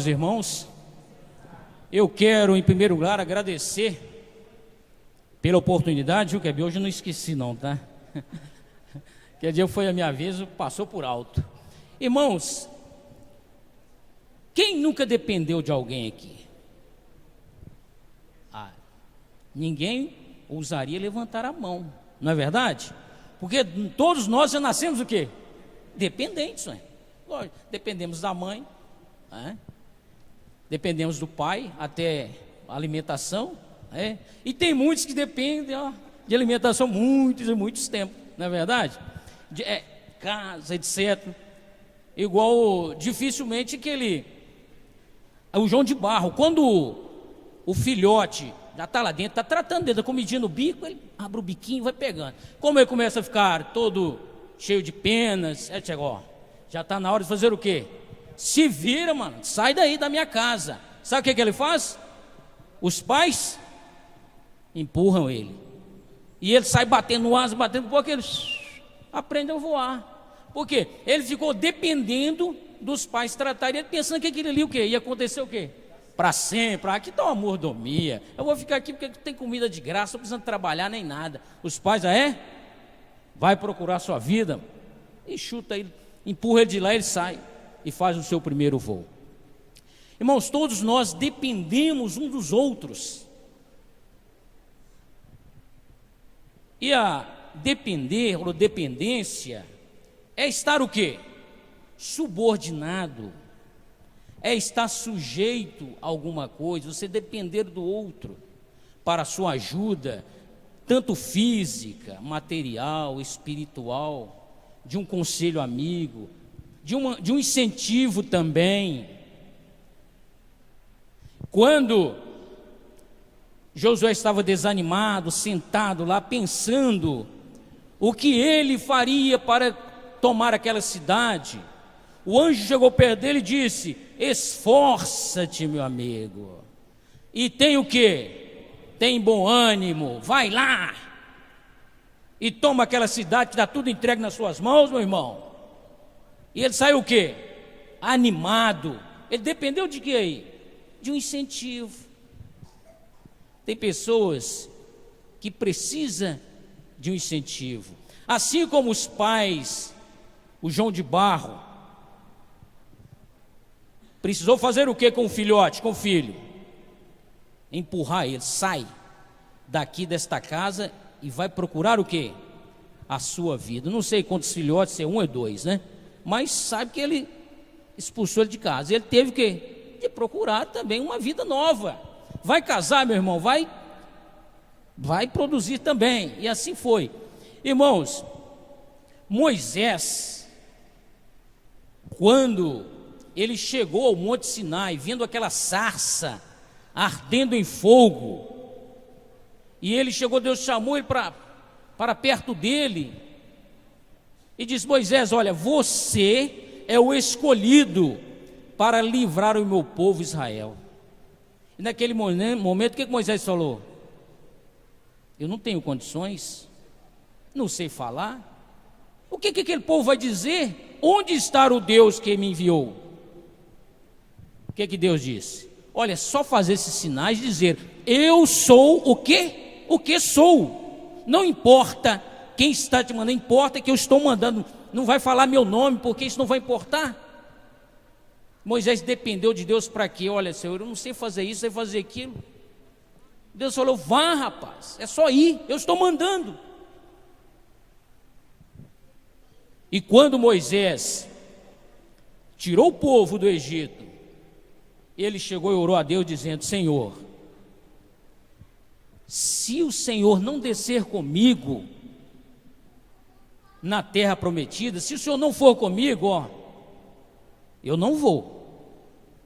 meus irmãos. Eu quero, em primeiro lugar, agradecer pela oportunidade, viu, Kevin? Hoje eu não esqueci não, tá? Que dia foi a minha vez, passou por alto. Irmãos, quem nunca dependeu de alguém aqui? Ninguém ousaria levantar a mão, não é verdade? Porque todos nós já nascemos o quê? Dependentes, não é? Lógico, dependemos da mãe, né? Dependemos do pai, até a alimentação, né? E tem muitos que dependem, ó, de alimentação muitos e muitos tempos, não é verdade? Casa, etc. Igual, dificilmente o João de Barro, quando o filhote já está lá dentro, está tratando dele, está comidinha no bico, ele abre o biquinho e vai pegando. Como ele começa a ficar todo cheio de penas, já está na hora de fazer o quê? Se vira, mano, sai daí da minha casa. Sabe o que ele faz? Os pais empurram ele. E ele sai batendo no asa, batendo porque ele aprende a voar. Por quê? Ele ficou dependendo dos pais tratarem ele, pensando que aquilo ali o quê? Ia acontecer o quê? Para sempre. Aqui está uma mordomia. Eu vou ficar aqui porque tem comida de graça, não precisando trabalhar nem nada. Os pais, vai procurar sua vida e chuta ele, empurra ele de lá, ele sai e faz o seu primeiro voo. Irmãos, todos nós dependemos uns dos outros. E a depender ou dependência é estar o quê? Subordinado. É estar sujeito a alguma coisa, você depender do outro para a sua ajuda, tanto física, material, espiritual, de um conselho amigo, de um incentivo também. Quando Josué estava desanimado, sentado lá, pensando o que ele faria para tomar aquela cidade, o anjo chegou perto dele e disse: esforça-te, meu amigo, e tem o quê? Tem bom ânimo, vai lá e toma aquela cidade que está tudo entregue nas suas mãos, meu irmão. E ele saiu o quê? Animado. Ele dependeu de quê aí? De um incentivo. Tem pessoas que precisam de um incentivo, assim como os pais, o João de Barro precisou fazer o que com o filhote, com o filho? Empurrar ele, sai daqui desta casa e vai procurar o que? A sua vida. Não sei quantos filhotes, se é um ou dois, né? Mas sabe que ele expulsou ele de casa. Ele teve o quê? De procurar também uma vida nova. Vai casar, meu irmão, vai produzir também. E assim foi. Irmãos, Moisés, quando ele chegou ao Monte Sinai, vendo aquela sarça ardendo em fogo, e ele chegou, Deus chamou ele para perto dele, e disse: Moisés, olha, você é o escolhido para livrar o meu povo Israel. E naquele momento, o que Moisés falou? Eu não tenho condições, não sei falar. O que aquele povo vai dizer? Onde está o Deus que me enviou? O que Deus disse? Olha, só fazer esses sinais, dizer: eu sou o quê? O que sou. Não importa quem está te mandando, importa que eu estou mandando. Não vai falar meu nome, porque isso não vai importar. Moisés dependeu de Deus para quê? Olha, Senhor, eu não sei fazer isso, sei fazer aquilo. Deus falou: vá, rapaz, é só ir, eu estou mandando. E quando Moisés tirou o povo do Egito, ele chegou e orou a Deus dizendo: Senhor, se o Senhor não descer comigo na terra prometida, se o Senhor não for comigo, eu não vou,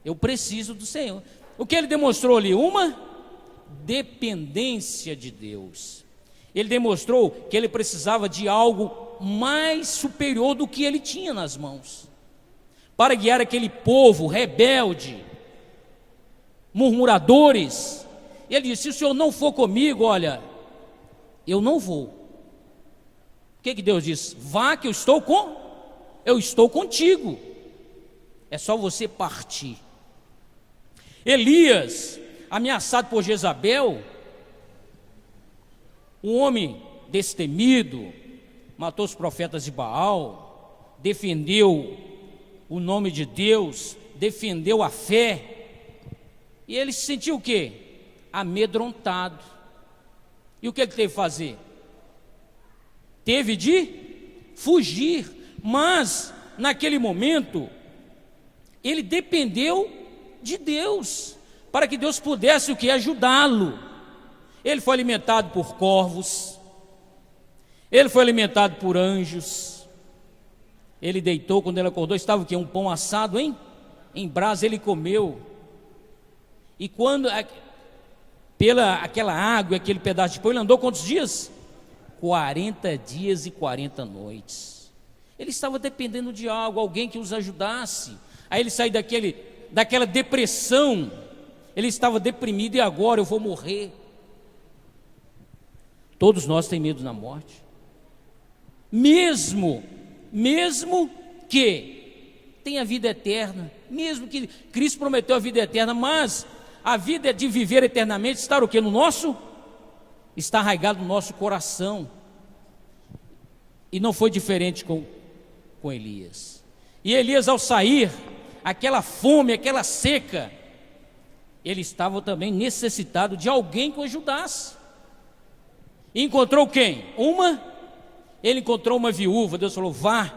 eu preciso do Senhor. O que ele demonstrou ali? Uma dependência de Deus. Ele demonstrou que ele precisava de algo mais superior do que ele tinha nas mãos, para guiar aquele povo rebelde, murmuradores. Ele disse: se o Senhor não for comigo, olha, eu não vou. O que Deus disse? Vá que eu estou contigo, é só você partir. Elias, ameaçado por Jezabel, um homem destemido, matou os profetas de Baal, defendeu o nome de Deus, defendeu a fé, e ele se sentiu o quê? Amedrontado. E o que ele teve que fazer? Teve de fugir, mas naquele momento ele dependeu de Deus, para que Deus pudesse o que? Ajudá-lo. Ele foi alimentado por corvos, ele foi alimentado por anjos. Ele deitou, quando ele acordou, estava o quê? Um pão assado em brasa, ele comeu. E quando, pela aquela água, aquele pedaço de pão, ele andou quantos dias? 40 dias e 40 noites. Ele estava dependendo de algo, alguém que os ajudasse. Aí ele saiu daquela depressão. Ele estava deprimido, e agora eu vou morrer. Todos nós temos medo da morte. Mesmo que tenha vida eterna, mesmo que Cristo prometeu a vida eterna, mas a vida de viver eternamente está o que? No nosso? Está arraigado no nosso coração. E não foi diferente com Elias. E Elias, ao sair, aquela fome, aquela seca, ele estava também necessitado de alguém que o ajudasse. E encontrou quem? Ele encontrou uma viúva. Deus falou: vá,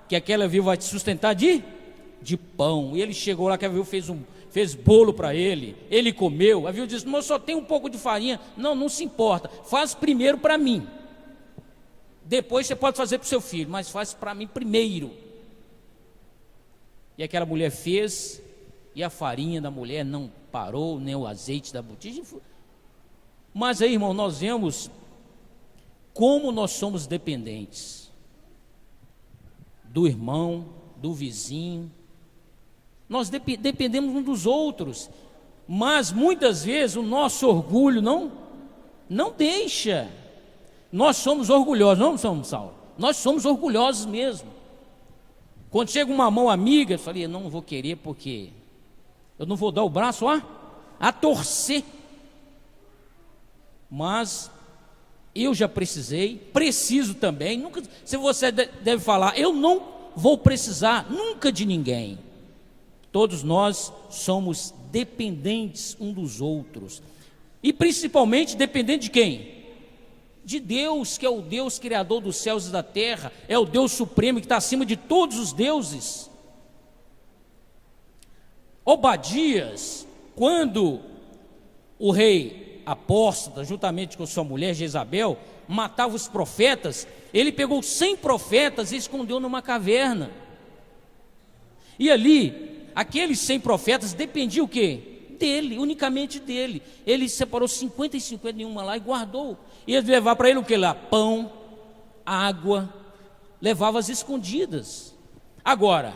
que aquela viúva vai te sustentar de pão. E ele chegou lá, que a viúva fez bolo para ele. Ele comeu. A viúva disse: mas só tem um pouco de farinha. Não se importa, faz primeiro para mim, depois você pode fazer para o seu filho, mas faz para mim primeiro. E aquela mulher fez, e a farinha da mulher não parou, nem o azeite da botija. Mas aí, irmão, nós vemos como nós somos dependentes do irmão, do vizinho. Nós dependemos uns dos outros, mas muitas vezes o nosso orgulho não deixa. Nós somos orgulhosos, não somos, Saulo? Nós somos orgulhosos mesmo. Quando chega uma mão amiga, eu falei: eu não vou querer, porque eu não vou dar o braço a torcer. Mas eu já preciso também. Nunca, se você deve falar: eu não vou precisar nunca de ninguém. Todos nós somos dependentes um dos outros, e principalmente dependentes de quem? De Deus, que é o Deus criador dos céus e da terra, é o Deus supremo, que está acima de todos os deuses. Obadias, quando o rei apóstata, juntamente com sua mulher Jezabel, matava os profetas, ele pegou 100 profetas e escondeu numa caverna. E ali, aqueles 100 profetas dependiam o quê? Dele, unicamente dele. Ele separou 50 e 50 em uma lá e guardou. Ia levar para ele o que lá? Pão, água, levava as escondidas. Agora,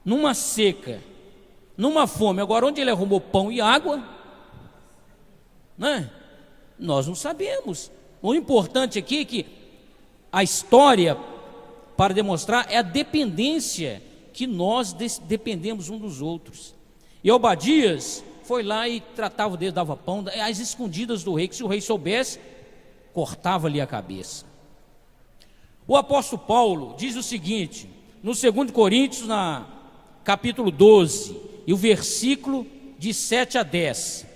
numa seca, numa fome, agora onde ele arrumou pão e água? Né? Nós não sabemos. O importante aqui é que a história, para demonstrar, é a dependência que nós dependemos um dos outros. E Obadias foi lá e tratava o dedo, dava pão, às escondidas do rei, que se o rei soubesse, cortava-lhe a cabeça. O apóstolo Paulo diz o seguinte, no 2 Coríntios, capítulo 12, e o versículo de 7 a 10: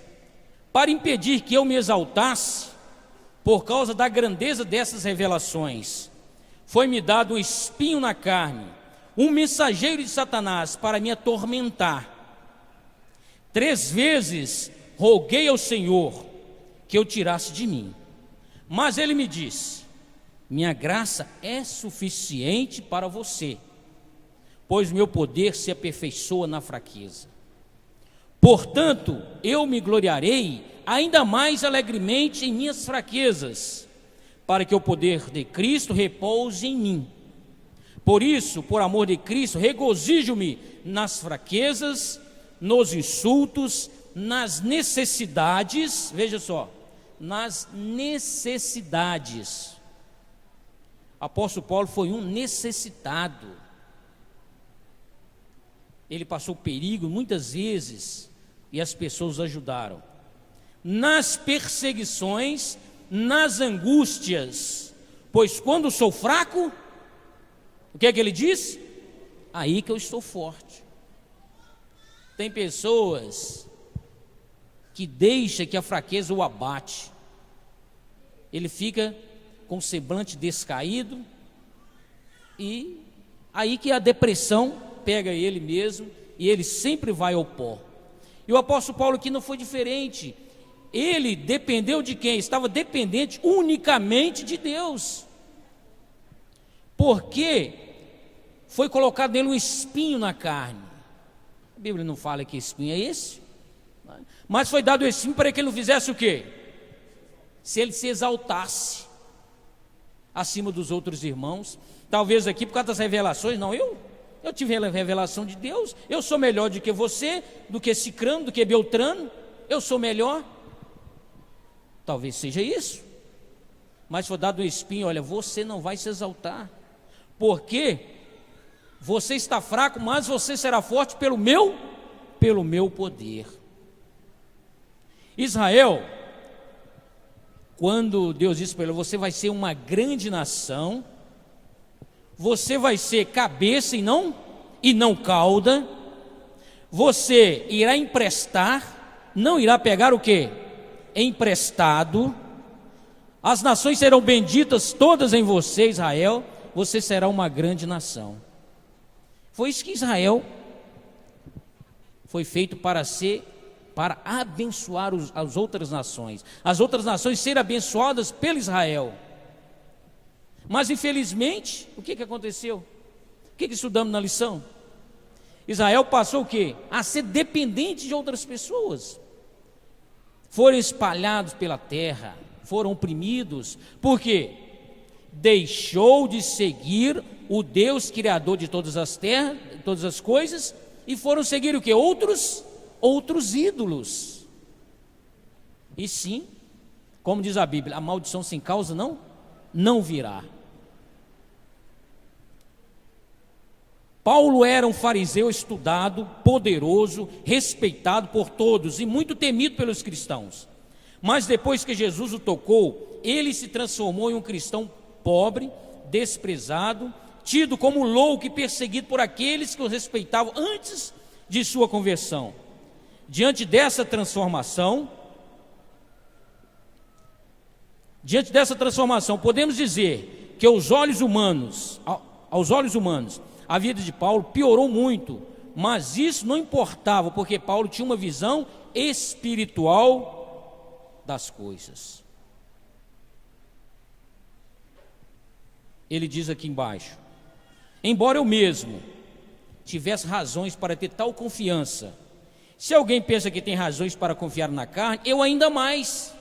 para impedir que eu me exaltasse por causa da grandeza dessas revelações, foi-me dado um espinho na carne, um mensageiro de Satanás para me atormentar. 3 vezes roguei ao Senhor que eu tirasse de mim, mas ele me disse: minha graça é suficiente para você, pois meu poder se aperfeiçoa na fraqueza. Portanto, eu me gloriarei ainda mais alegremente em minhas fraquezas, para que o poder de Cristo repouse em mim. Por isso, por amor de Cristo, regozijo-me nas fraquezas, nos insultos, nas necessidades. Veja só, nas necessidades. Apóstolo Paulo foi um necessitado. Ele passou perigo muitas vezes e as pessoas ajudaram. Nas perseguições, nas angústias, pois quando sou fraco, o que é que ele diz? Aí que eu estou forte. Tem pessoas que deixam que a fraqueza o abate, ele fica com o semblante descaído, e aí que a depressão pega ele mesmo, e ele sempre vai ao pó. E o apóstolo Paulo aqui não foi diferente. Ele dependeu de quem? Estava dependente unicamente de Deus, porque foi colocado nele um espinho na carne. A Bíblia não fala que espinho é esse, mas foi dado o espinho para que ele não fizesse o quê? Se ele se exaltasse acima dos outros irmãos, talvez aqui por causa das revelações, não, eu tive a revelação de Deus, eu sou melhor do que você, do que Cicrano, do que Beltrano, eu sou melhor. Talvez seja isso, mas foi dado um espinho, olha, você não vai se exaltar, porque você está fraco, mas você será forte pelo meu poder. Israel, quando Deus disse para ele, você vai ser uma grande nação, você vai ser cabeça e não cauda, você irá emprestar, não irá pegar o quê? Emprestado, as nações serão benditas todas em você, Israel, você será uma grande nação. Foi isso que Israel foi feito para abençoar as outras nações serem abençoadas pelo Israel. Mas infelizmente, o que aconteceu? O que estudamos na lição? Israel passou o quê? A ser dependente de outras pessoas. Foram espalhados pela terra, foram oprimidos, por quê? Deixou de seguir o Deus criador de todas as terras, todas as coisas, e foram seguir o quê? Outros ídolos. E sim, como diz a Bíblia, a maldição sem causa não virá. Paulo era um fariseu estudado, poderoso, respeitado por todos e muito temido pelos cristãos. Mas depois que Jesus o tocou, ele se transformou em um cristão pobre, desprezado, tido como louco e perseguido por aqueles que o respeitavam antes de sua conversão. Diante dessa transformação, podemos dizer que aos olhos humanos, a vida de Paulo piorou muito, mas isso não importava, porque Paulo tinha uma visão espiritual das coisas. Ele diz aqui embaixo: embora eu mesmo tivesse razões para ter tal confiança, se alguém pensa que tem razões para confiar na carne, eu ainda mais.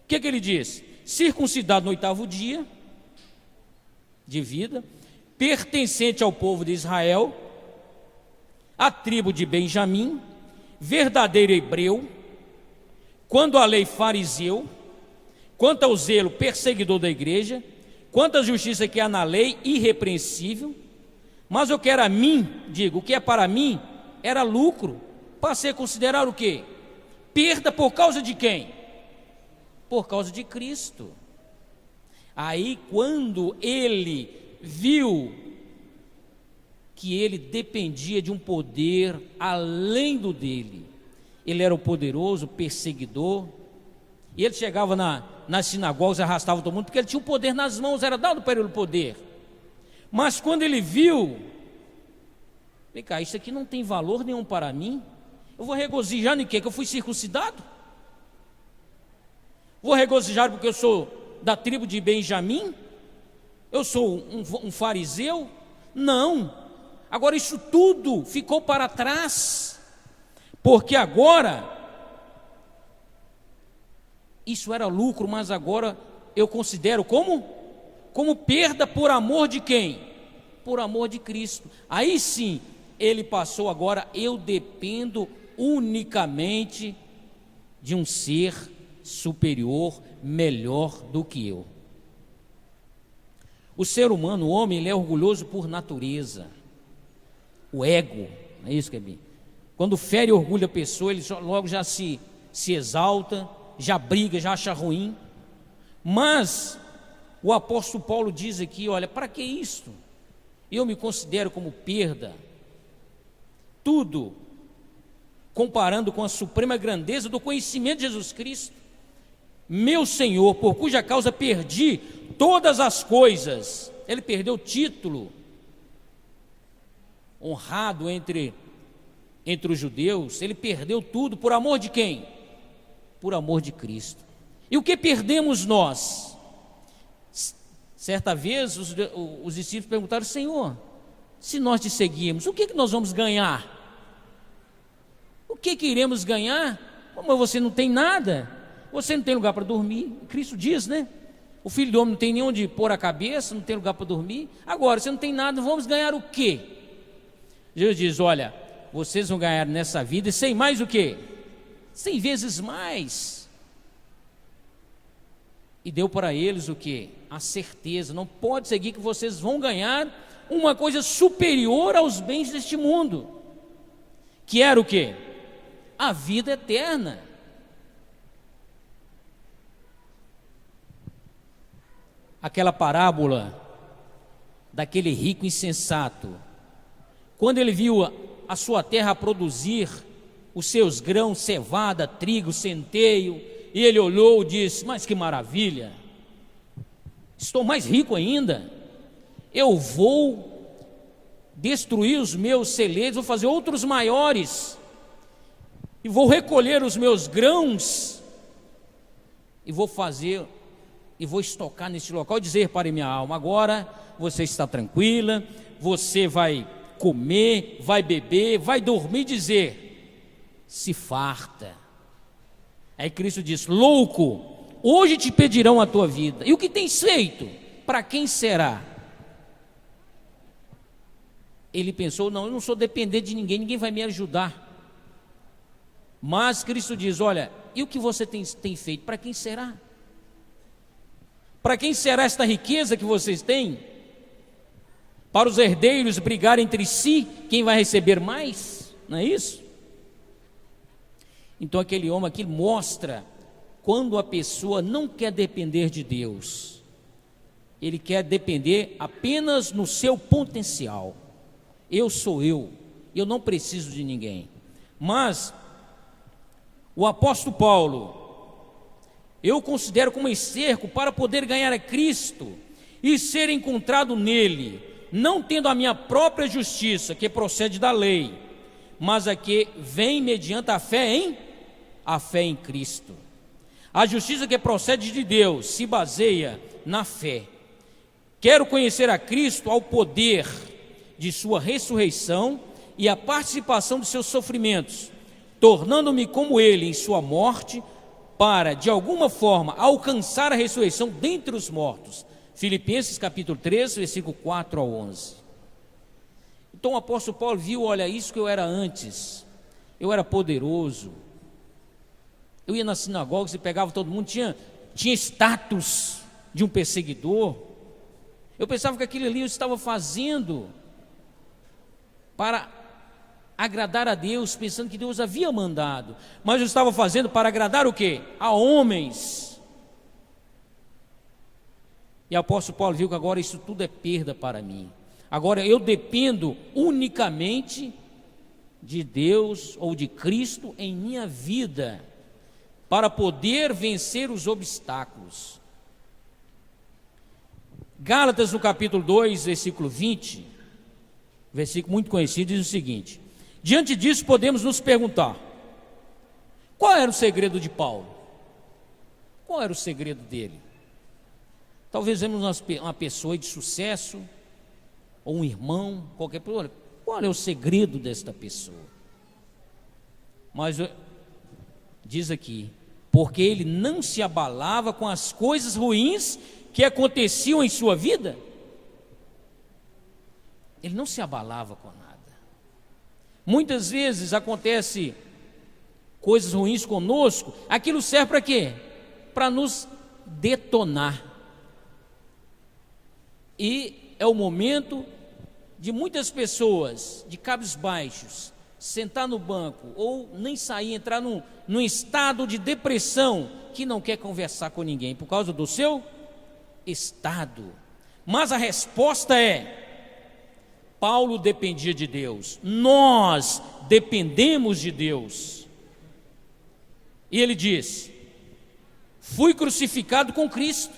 O que ele diz? Circuncidado no 8º dia de vida, pertencente ao povo de Israel, à tribo de Benjamim, verdadeiro hebreu, quanto à lei fariseu, quanto ao zelo perseguidor da igreja, quanto à justiça que há na lei, irrepreensível. Mas o que era a mim, o que é para mim, era lucro. Passei a considerar o quê? Perda por causa de quem? Por causa de Cristo. Aí quando ele viu que ele dependia de um poder além do dele, ele era o poderoso perseguidor, e ele chegava nas sinagogas e arrastava todo mundo, porque ele tinha o poder nas mãos, era dado para ele o poder. Mas quando ele viu, vem cá, isso aqui não tem valor nenhum para mim, eu vou regozijar em quê? Que eu fui circuncidado? Vou regozijar porque eu sou da tribo de Benjamim? Eu sou um fariseu? Não. Agora isso tudo ficou para trás, porque agora isso era lucro, mas agora eu considero como perda por amor de quem? Por amor de Cristo. Aí sim, ele passou agora, eu dependo unicamente de um ser superior, melhor do que eu. O ser humano, o homem, ele é orgulhoso por natureza. O ego, não é isso que é bem? Quando fere o orgulho da pessoa, ele logo já se exalta, já briga, já acha ruim. Mas o apóstolo Paulo diz aqui, olha, para que isto? Eu me considero como perda, tudo comparando com a suprema grandeza do conhecimento de Jesus Cristo, meu Senhor, por cuja causa perdi todas as coisas. Ele perdeu o título honrado entre os judeus, ele perdeu tudo por amor de quem? Por amor de Cristo. E o que perdemos nós? Certa vez os discípulos perguntaram: Senhor, se nós te seguirmos, o que nós vamos ganhar? O que iremos ganhar? Como você não tem nada, você não tem lugar para dormir. Cristo diz, né? O Filho do Homem não tem nem onde pôr a cabeça, não tem lugar para dormir. Agora, você não tem nada, vamos ganhar o quê? Jesus diz: olha, vocês vão ganhar nessa vida, e sem mais o quê? 100 vezes mais. E deu para eles o quê? A certeza. Não pode seguir que vocês vão ganhar uma coisa superior aos bens deste mundo, que era o quê? A vida eterna. Aquela parábola daquele rico insensato, quando ele viu a sua terra produzir os seus grãos, cevada, trigo, centeio, e ele olhou e disse: mas que maravilha, estou mais rico ainda, eu vou destruir os meus celeiros, vou fazer outros maiores, e vou recolher os meus grãos, e vou estocar neste local e dizer para minha alma: agora você está tranquila, você vai comer, vai beber, vai dormir e dizer: se farta. Aí Cristo diz: louco, hoje te pedirão a tua vida, e o que tens feito? Para quem será? Ele pensou: não, eu não sou dependente de ninguém, ninguém vai me ajudar. Mas Cristo diz: olha, e o que você tem feito? Para quem será? Para quem será esta riqueza que vocês têm? Para os herdeiros brigarem entre si, quem vai receber mais? Não é isso? Então aquele homem aqui mostra quando a pessoa não quer depender de Deus, ele quer depender apenas no seu potencial. Eu sou eu não preciso de ninguém. Mas o apóstolo Paulo, eu considero como esterco para poder ganhar a Cristo e ser encontrado nele, não tendo a minha própria justiça, que procede da lei, mas a que vem mediante a fé em Cristo. A justiça que procede de Deus se baseia na fé. Quero conhecer a Cristo ao poder de sua ressurreição e a participação de seus sofrimentos, tornando-me como ele em sua morte, para, de alguma forma, alcançar a ressurreição dentre os mortos. Filipenses capítulo 3, versículo 4 ao 11. Então o apóstolo Paulo viu: olha, isso que eu era antes, eu era poderoso, eu ia nas sinagogas e pegava todo mundo, tinha status de um perseguidor, eu pensava que aquilo ali eu estava fazendo para agradar a Deus, pensando que Deus havia mandado, mas eu estava fazendo para agradar o quê? A homens. E o apóstolo Paulo viu que agora isso tudo é perda para mim. Agora eu dependo unicamente de Deus ou de Cristo em minha vida, para poder vencer os obstáculos. Gálatas no capítulo 2, versículo 20, versículo muito conhecido, diz o seguinte: diante disso podemos nos perguntar, qual era o segredo de Paulo? Qual era o segredo dele? Talvez vemos uma pessoa de sucesso, ou um irmão, qualquer pessoa. Qual é o segredo desta pessoa? Mas diz aqui: porque ele não se abalava com as coisas ruins que aconteciam em sua vida. Ele não se abalava com nada. Muitas vezes acontece coisas ruins conosco, aquilo serve para quê? Para nos detonar. E é o momento de muitas pessoas de cabisbaixos sentar no banco, ou nem sair, entrar num estado de depressão, que não quer conversar com ninguém, por causa do seu estado. Mas a resposta é: Paulo dependia de Deus, nós dependemos de Deus. E ele diz: fui crucificado com Cristo,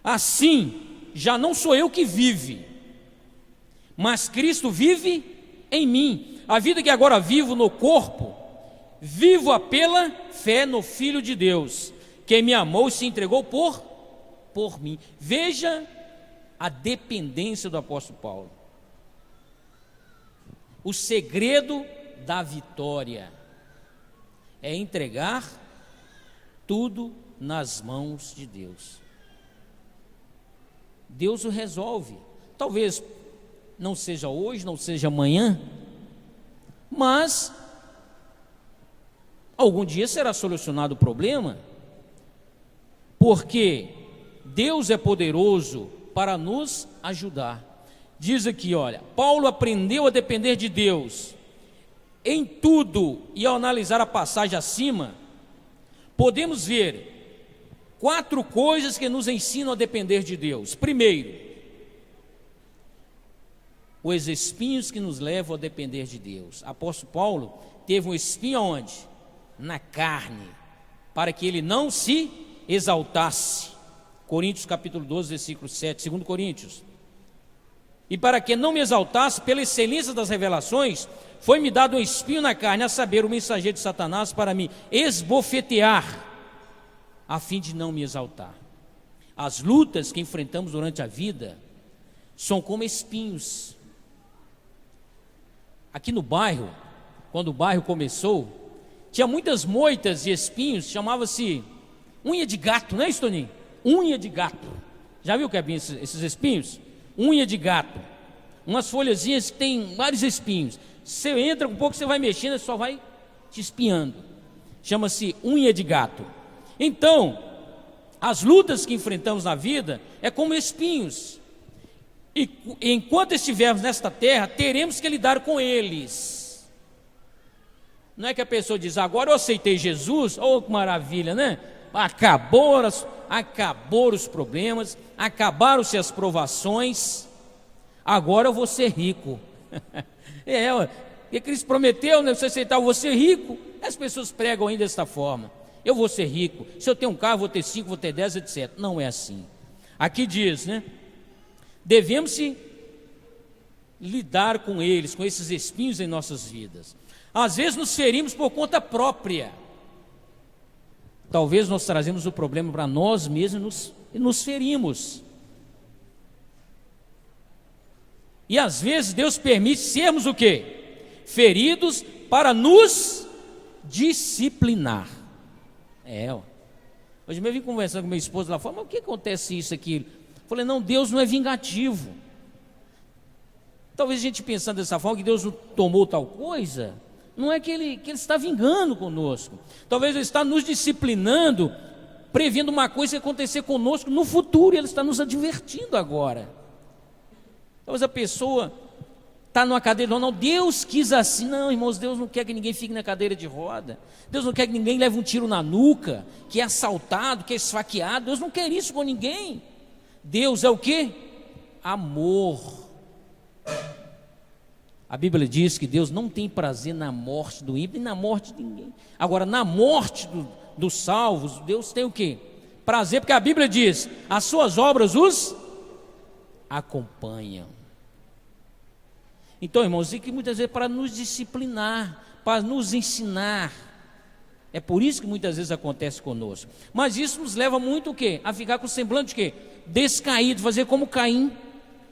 assim já não sou eu que vive, mas Cristo vive em mim. A vida que agora vivo no corpo, vivo-a pela fé no Filho de Deus, que me amou e se entregou por mim. Veja a dependência do apóstolo Paulo. O segredo da vitória é entregar tudo nas mãos de Deus. Deus o resolve. Talvez não seja hoje, não seja amanhã, mas algum dia será solucionado o problema, porque Deus é poderoso para nos ajudar. Diz aqui, olha, Paulo aprendeu a depender de Deus em tudo, e ao analisar a passagem acima, podemos ver 4 coisas que nos ensinam a depender de Deus. Primeiro, os espinhos que nos levam a depender de Deus. Apóstolo Paulo teve um espinho aonde? Na carne, para que ele não se exaltasse. Coríntios capítulo 12, versículo 7, 2 Coríntios. E para que não me exaltasse, pela excelência das revelações, foi-me dado um espinho na carne, a saber, o mensageiro de Satanás, para me esbofetear, a fim de não me exaltar. As lutas que enfrentamos durante a vida são como espinhos. Aqui no bairro, quando o bairro começou, tinha muitas moitas e espinhos, chamava-se unha de gato, não é isso, Toninho? Unha de gato. Já viu que é bem esses espinhos? Unha de gato. Umas folhazinhas que tem vários espinhos. Você entra um pouco, você vai mexendo, só vai te espinhando. Chama-se unha de gato. Então, as lutas que enfrentamos na vida é como espinhos. E enquanto estivermos nesta terra, teremos que lidar com eles. Não é que a pessoa diz: agora eu aceitei Jesus, oh que maravilha, né? Acabou os problemas, acabaram-se as provações, agora eu vou ser rico. Porque Cristo prometeu, né? Você aceitar, eu vou ser rico. As pessoas pregam ainda desta forma: eu vou ser rico, se eu tenho um carro, vou ter 5, vou ter 10, etc. Não é assim. Aqui diz, né? Devemos lidar com eles, com esses espinhos em nossas vidas. Às vezes nos ferimos por conta própria. Talvez nós trazemos o problema para nós mesmos e nos ferimos. E às vezes Deus permite sermos o quê? Feridos para nos disciplinar. Hoje mesmo eu vim conversando com minha esposa lá fora: mas o que acontece isso aqui? Falei: não, Deus não é vingativo. Talvez a gente pensando dessa forma, que Deus não tomou tal coisa, não é que Ele está vingando conosco. Talvez Ele está nos disciplinando, prevendo uma coisa que acontecer conosco no futuro, e Ele está nos advertindo agora. Talvez a pessoa está numa cadeira, não, Deus quis assim. Não, irmãos, Deus não quer que ninguém fique na cadeira de roda. Deus não quer que ninguém leve um tiro na nuca, que é assaltado, que é esfaqueado. Deus não quer isso com ninguém. Deus é o quê? Amor. A Bíblia diz que Deus não tem prazer na morte do ímpio e na morte de ninguém. Agora, na morte dos salvos, Deus tem o quê? Prazer, porque a Bíblia diz: as suas obras os acompanham. Então, irmãos, e que muitas vezes para nos disciplinar, para nos ensinar. É por isso que muitas vezes acontece conosco. Mas isso nos leva muito o quê? A ficar com o semblante de quê? Descaído, fazer como Caim,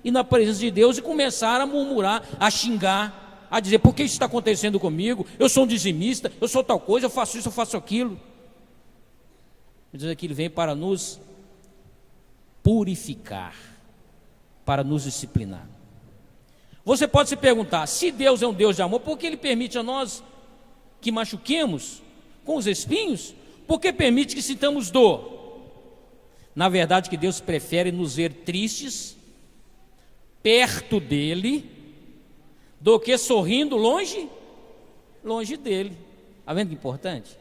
ir na presença de Deus e começar a murmurar, a xingar, a dizer: por que isso está acontecendo comigo? Eu sou um dizimista, eu sou tal coisa, eu faço isso, eu faço aquilo. Mas aqui Ele vem para nos purificar, para nos disciplinar. Você pode se perguntar: se Deus é um Deus de amor, por que Ele permite a nós que machuquemos com os espinhos? Por que permite que sintamos dor? Na verdade, que Deus prefere nos ver tristes, perto dEle, do que sorrindo longe longe dele. Está vendo que importante?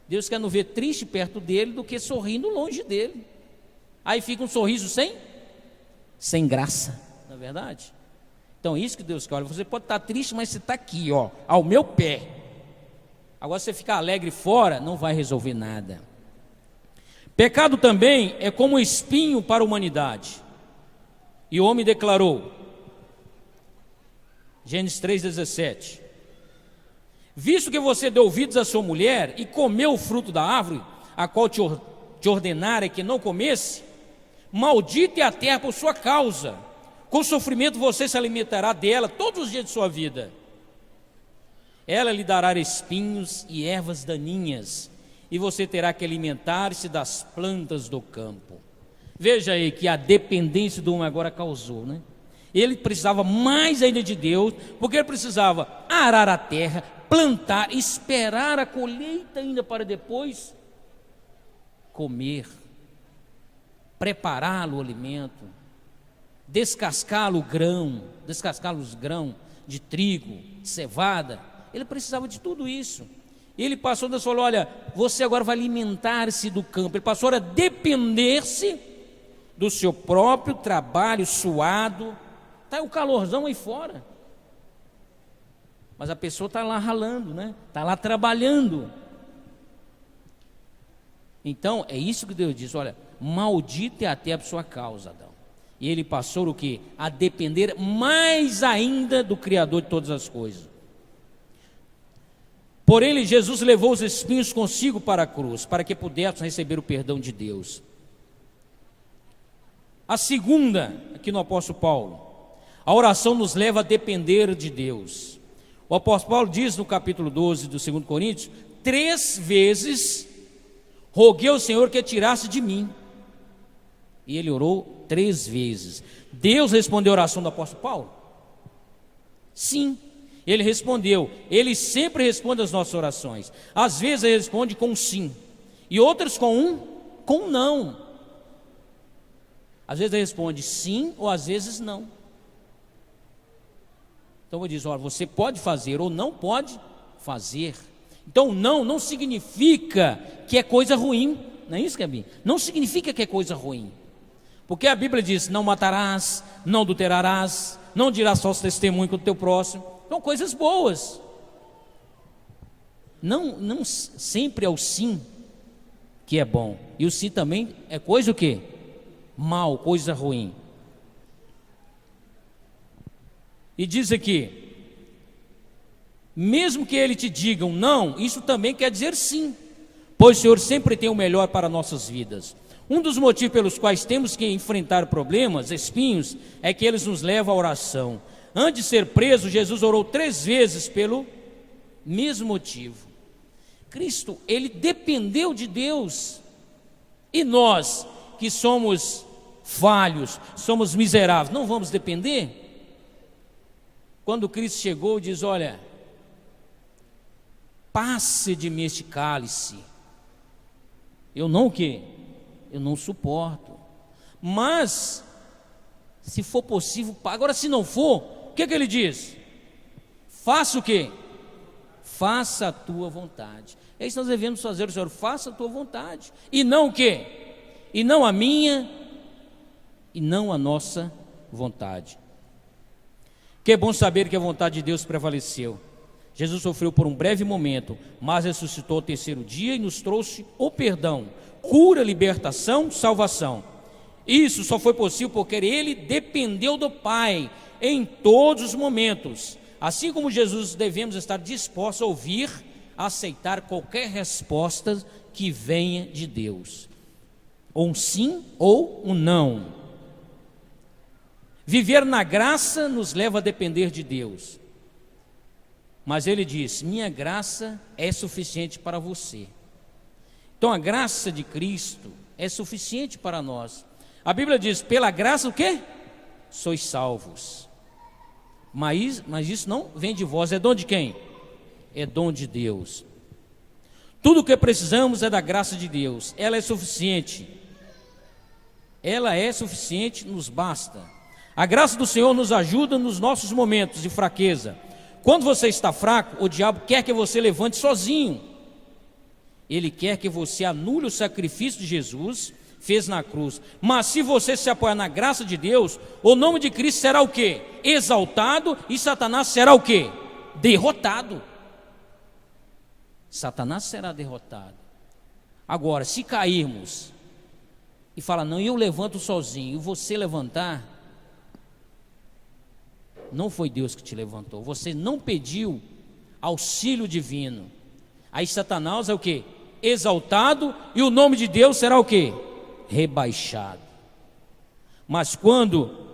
Deus quer nos ver triste perto dele do que sorrindo longe dele. Aí fica um sorriso sem graça, não é verdade? Então isso que Deus quer. Olha, você pode estar triste, mas você está aqui, ó, ao meu pé. Agora você ficar alegre fora, não vai resolver nada. Pecado também é como um espinho para a humanidade. E o homem declarou, Gênesis 3,17: visto que você deu ouvidos à sua mulher e comeu o fruto da árvore, a qual te ordenara que não comesse, maldita é a terra por sua causa, com sofrimento você se alimentará dela todos os dias de sua vida. Ela lhe dará espinhos e ervas daninhas, e você terá que alimentar-se das plantas do campo. Veja aí que a dependência do homem agora causou, né? Ele precisava mais ainda de Deus, porque ele precisava arar a terra, plantar, esperar a colheita ainda para depois comer, prepará-lo o alimento, descascá-lo os grãos de trigo, de cevada. Ele precisava de tudo isso. Ele passou a falar, olha, você agora vai alimentar-se do campo. Ele passou a depender-se do seu próprio trabalho suado. Está o calorzão aí fora, mas a pessoa está lá ralando, né? Está lá trabalhando. Então é isso que Deus diz, olha, maldita é a terra por sua causa, Adão. E ele passou o quê? A depender mais ainda do Criador de todas as coisas. Por ele Jesus levou os espinhos consigo para a cruz, para que pudéssemos receber o perdão de Deus. A segunda, aqui no apóstolo Paulo, a oração nos leva a depender de Deus. O apóstolo Paulo diz no capítulo 12 do 2 Coríntios, 3 vezes roguei ao Senhor que tirasse de mim. E ele orou 3 vezes. Deus respondeu a oração do apóstolo Paulo? Sim, ele respondeu. Ele sempre responde às nossas orações. Às vezes ele responde com sim, e outras com não. Às vezes ele responde sim, ou às vezes não. Então eu diz, olha, você pode fazer ou não pode fazer. Então não significa que é coisa ruim. Não é isso, Gabi? Não significa que é coisa ruim. Porque a Bíblia diz, não matarás, não adulterarás, não dirás falso testemunho com o teu próximo. São coisas boas. Não sempre é o sim que é bom. E o sim também é coisa o quê? Mal, coisa ruim. E diz aqui, mesmo que ele te diga um não, isso também quer dizer sim, pois o Senhor sempre tem o melhor para nossas vidas. Um dos motivos pelos quais temos que enfrentar problemas, espinhos, é que eles nos levam à oração. Antes de ser preso, Jesus orou 3 vezes pelo mesmo motivo. Cristo, ele dependeu de Deus. E nós, que somos falhos, somos miseráveis, não vamos depender? Quando Cristo chegou, diz, olha, passe de mim este cálice. Eu não o quê? Eu não suporto. Mas, se for possível, agora se não for, o que ele diz? Faça o quê? Faça a tua vontade. É isso que nós devemos fazer, Senhor, faça a tua vontade. E não o quê? E não a minha, e não a nossa vontade. Que é bom saber que a vontade de Deus prevaleceu. Jesus sofreu por um breve momento, mas ressuscitou ao 3º dia e nos trouxe o perdão, cura, libertação, salvação. Isso só foi possível porque ele dependeu do Pai em todos os momentos. Assim como Jesus, devemos estar dispostos a ouvir, a aceitar qualquer resposta que venha de Deus. Ou um sim ou um não. Viver na graça nos leva a depender de Deus. Mas ele diz, minha graça é suficiente para você. Então a graça de Cristo é suficiente para nós. A Bíblia diz, pela graça o quê? Sois salvos. Mas isso não vem de vós, é dom de quem? É dom de Deus. Tudo o que precisamos é da graça de Deus. Ela é suficiente. Ela é suficiente, nos basta. A graça do Senhor nos ajuda nos nossos momentos de fraqueza, Quando você está fraco, o diabo quer que você levante sozinho. Ele quer que você anule o sacrifício de Jesus, fez na cruz. Mas se você se apoiar na graça de Deus, o nome de Cristo será o quê? Exaltado, e Satanás será o quê? Derrotado. Satanás será derrotado. Agora, se cairmos e falar, não, eu levanto sozinho, e você levantar, não foi Deus que te levantou, você não pediu auxílio divino. Aí Satanás é o quê? Exaltado, e o nome de Deus será o quê? Rebaixado. Mas quando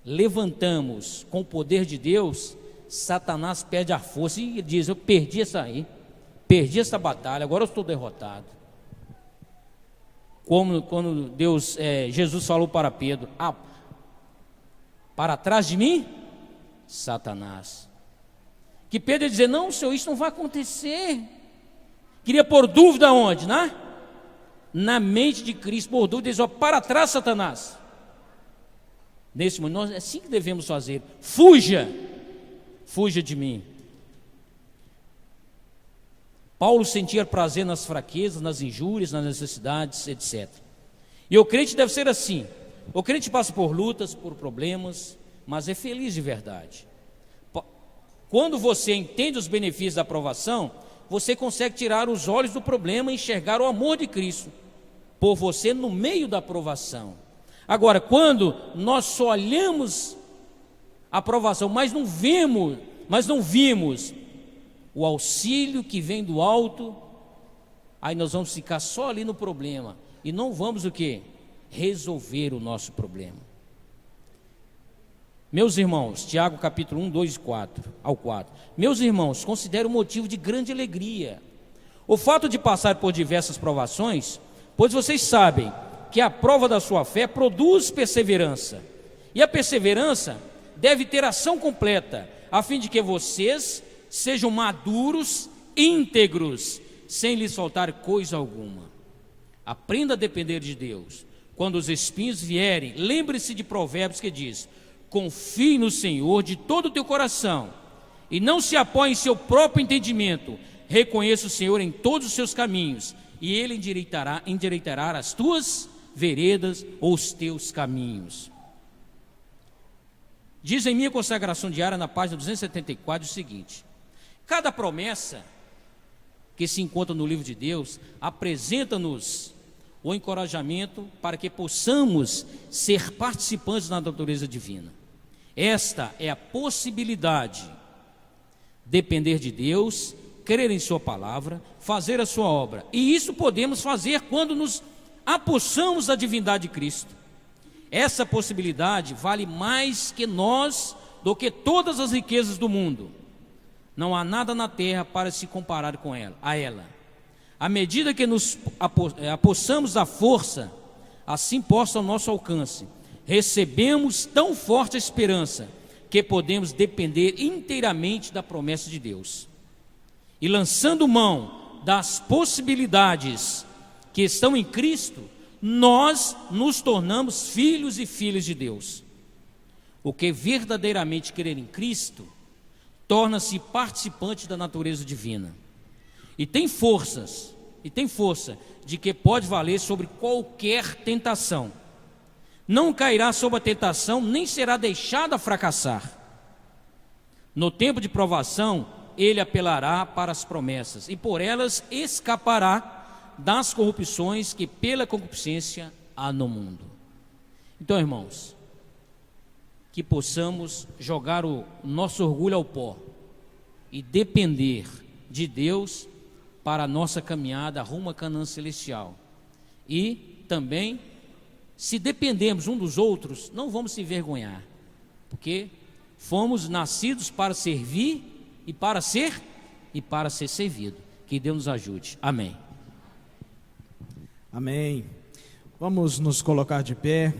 levantamos com o poder de Deus, Satanás perde a força e diz, eu perdi essa aí, perdi essa batalha, agora eu estou derrotado. Como quando Jesus falou para Pedro, para trás de mim, Satanás. Que Pedro ia dizer, não, Senhor, isso não vai acontecer. Queria pôr dúvida onde, né? Na mente de Cristo, por dúvida, diz, para trás, Satanás. Nesse momento, é assim que devemos fazer. Fuja de mim. Paulo sentia prazer nas fraquezas, nas injúrias, nas necessidades, etc. E o crente deve ser assim. O crente passa por lutas, por problemas, mas é feliz de verdade. Quando você entende os benefícios da aprovação, você consegue tirar os olhos do problema e enxergar o amor de Cristo por você no meio da aprovação. Agora, quando nós só olhamos a aprovação, mas não vimos o auxílio que vem do alto, aí nós vamos ficar só ali no problema e não vamos o quê? Resolver o nosso problema. Meus irmãos, Tiago capítulo 1, 2 ao 4. Meus irmãos, considero motivo de grande alegria o fato de passar por diversas provações, pois vocês sabem que a prova da sua fé produz perseverança, e a perseverança deve ter ação completa, a fim de que vocês sejam maduros, íntegros, sem lhes faltar coisa alguma. Aprenda a depender de Deus. Quando os espinhos vierem, lembre-se de Provérbios que diz, confie no Senhor de todo o teu coração, e não se apoie em seu próprio entendimento, reconheça o Senhor em todos os seus caminhos, e Ele endireitará as tuas veredas ou os teus caminhos. Diz em minha consagração diária, na página 274, o seguinte, cada promessa que se encontra no livro de Deus, apresenta-nos o encorajamento para que possamos ser participantes da natureza divina. Esta é a possibilidade, depender de Deus, crer em sua palavra, fazer a sua obra, e isso podemos fazer quando nos apossamos da divindade de Cristo. Essa possibilidade vale mais que nós, do que todas as riquezas do mundo. Não há nada na terra para se comparar a ela. À medida que nos apossamos da força, assim posta ao nosso alcance, recebemos tão forte a esperança, que podemos depender inteiramente da promessa de Deus. E lançando mão das possibilidades que estão em Cristo, nós nos tornamos filhos e filhas de Deus. O que verdadeiramente crer em Cristo, torna-se participante da natureza divina. E tem força de que pode valer sobre qualquer tentação. Não cairá sob a tentação, nem será deixado a fracassar. No tempo de provação, ele apelará para as promessas, e por elas escapará das corrupções que pela concupiscência há no mundo. Então, irmãos, que possamos jogar o nosso orgulho ao pó e depender de Deus para a nossa caminhada rumo à Canaã celestial. E também, se dependemos um dos outros, não vamos se envergonhar, porque fomos nascidos para servir e para ser servido. Que Deus nos ajude. Amém. Amém. Vamos nos colocar de pé.